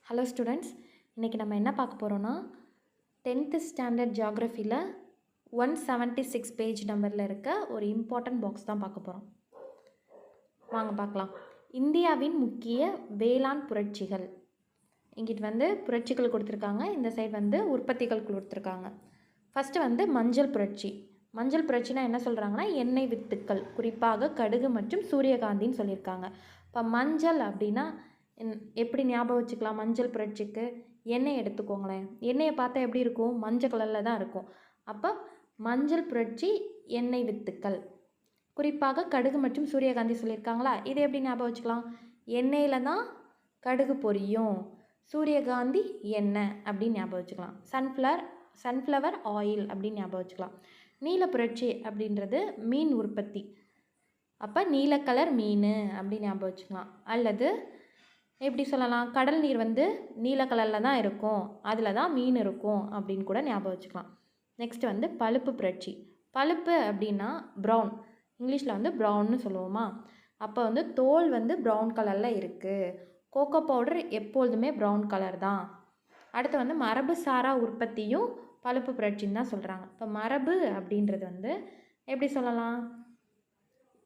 Hello students, இன்றைக்கி நம்ம என்ன பார்க்க போகிறோன்னா 10th ஸ்டாண்டர்ட் ஜியாகிரஃபியில் 176 பேஜ் நம்பரில் இருக்க ஒரு இம்பார்ட்டன்ட் பாக்ஸ் தான் பார்க்க போகிறோம். வாங்க பார்க்கலாம். இந்தியாவின் முக்கிய வேளாண் புரட்சிகள். இங்கிட்டு புரட்சிகள் கொடுத்துருக்காங்க, இந்த சைடு உற்பத்திகள் கொடுத்துருக்காங்க. ஃபஸ்ட்டு மஞ்சள் புரட்சி. மஞ்சள் புரட்சினா என்ன சொல்கிறாங்கன்னா எண்ணெய் வித்துக்கள், குறிப்பாக கடுகு மற்றும் சூரியகாந்தின்னு சொல்லியிருக்காங்க. இப்போ மஞ்சள் அப்படின்னா எப்படி ஞாபகம் வச்சுக்கலாம்? மஞ்சள் புரட்சிக்கு எண்ணெய் எடுத்துக்கோங்களேன். எண்ணெயை பார்த்தா எப்படி இருக்கும்? மஞ்சள் கலரில் தான் இருக்கும். அப்போ மஞ்சள் புரட்சி எண்ணெய் வித்துக்கள், குறிப்பாக கடுகு மற்றும் சூரியகாந்தி சொல்லியிருக்காங்களா? இதை எப்படி ஞாபகம் வச்சுக்கலாம்? எண்ணெயில் தான் கடுகு பொரியும், சூரியகாந்தி எண்ணெய் அப்படின்னு ஞாபகம் வச்சுக்கலாம். சன்ஃப்ளவர் ஆயில் அப்படின்னு ஞாபகம் வச்சுக்கலாம். நீல புரட்சி அப்படின்றது மீன் உற்பத்தி, அப்போ நீல கலர் மீன் அப்படின்னு ஞாபகம் வச்சுக்கலாம். அல்லது எப்படி சொல்லலாம்? கடல் நீர் நீல கலரில் தான் இருக்கும், அதில் தான் மீன் இருக்கும் அப்படின்னு கூட ஞாபகம் வச்சுக்கலாம். நெக்ஸ்ட் பழுப்பு புரட்சி. பழுப்பு அப்படின்னா ப்ரௌன், இங்கிலீஷில் ப்ரௌன்னு சொல்லுவோமா? அப்போ தோல் ப்ரௌன் கலரில் இருக்குது. கோகோ பவுடர் எப்பொழுதுமே ப்ரௌன் கலர் தான். அடுத்து மரபு சாரா உற்பத்தியும் பழுப்பு புரட்சின்னு தான் சொல்கிறாங்க. இப்போ மரபு அப்படின்றது எப்படி சொல்லலாம்?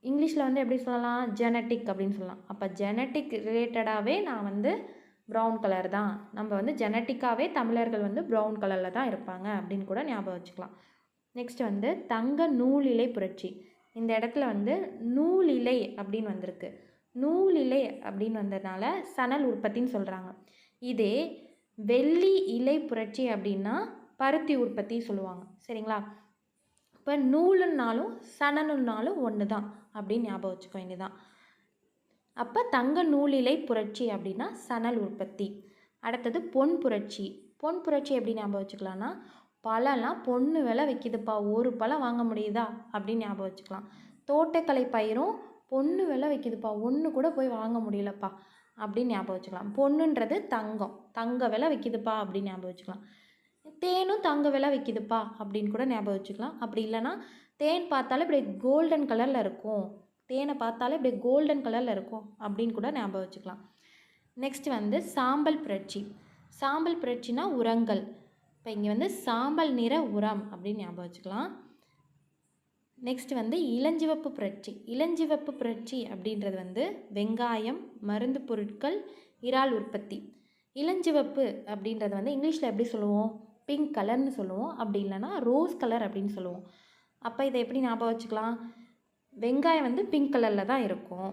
இங்கிலீஷில் எப்படி சொல்லலாம்? ஜெனட்டிக் அப்படின்னு சொல்லலாம். அப்போ ஜெனட்டிக் ரிலேட்டடாகவே நான் ப்ரௌன் கலர் தான், நம்ம ஜெனட்டிக்காகவே தமிழர்கள் ப்ரௌன் கலரில் தான் இருப்பாங்க அப்படின்னு கூட ஞாபகம் வச்சுக்கலாம். நெக்ஸ்ட் தங்க நூலிலை புரட்சி. இந்த இடத்துல நூலிலை அப்படின்னு வந்திருக்கு. நூலிலை அப்படின்னு வந்ததுனால சணல் உற்பத்தின்னு சொல்கிறாங்க. இதே வெள்ளி இலை புரட்சி அப்படின்னா பருத்தி உற்பத்தி சொல்லுவாங்க. சரிங்களா? இப்போ நூலுன்னாலும் சணலுன்னாலும் ஒன்று தான் அப்படின்னு ஞாபகம் வச்சுக்க வேண்டியதான். அப்போ தங்க நூலிலை புரட்சி அப்படின்னா சணல் உற்பத்தி. அடுத்தது பொன் புரட்சி. பொன் புரட்சி எப்படி ஞாபகம் வச்சுக்கலாம்னா, பழம்லாம் பொண்ணு விலை விற்கிதுப்பா, ஒரு பழம் வாங்க முடியுதா அப்படின்னு ஞாபகம் வச்சுக்கலாம். தோட்டக்கலை பயிரும் பொண்ணு விலை விற்கிதுப்பா, ஒன்று கூட போய் வாங்க முடியலப்பா அப்படின்னு ஞாபகம் வச்சுக்கலாம். பொண்ணுன்றது தங்கம், தங்க விலை விற்கிதுப்பா அப்படின்னு ஞாபகம் வச்சுக்கலாம். தேனும் தங்க விலை விற்கிதுப்பா அப்படின்னு கூட ஞாபகம் வச்சுக்கலாம். அப்படி இல்லைன்னா தேன் பார்த்தாலே இப்படி கோல்டன் கலரில் இருக்கும், தேனை பார்த்தாலே இப்படி கோல்டன் கலரில் இருக்கும் அப்படின்னு கூட ஞாபகம் வச்சுக்கலாம். நெக்ஸ்ட் சாம்பல் புரட்சி. சாம்பல் புரட்சினா உரங்கள். இப்போ இங்கே சாம்பல் நிற உரம் அப்படின்னு ஞாபகம் வச்சுக்கலாம். நெக்ஸ்ட் இளஞ்சிவப்பு புரட்சி. இளஞ்சிவப்பு புரட்சி அப்படின்றது வெங்காயம், மருந்து பொருட்கள், இறால் உற்பத்தி. இளஞ்சிவப்பு அப்படின்றது இங்கிலீஷில் எப்படி சொல்லுவோம்? பிங்க் கலர்னு சொல்லுவோம், அப்படி இல்லைன்னா ரோஸ் கலர் அப்படின்னு சொல்லுவோம். அப்போ இதை எப்படி ஞாபகம் வச்சுக்கலாம்? வெங்காயம் பிங்க் கலரில் தான் இருக்கும்,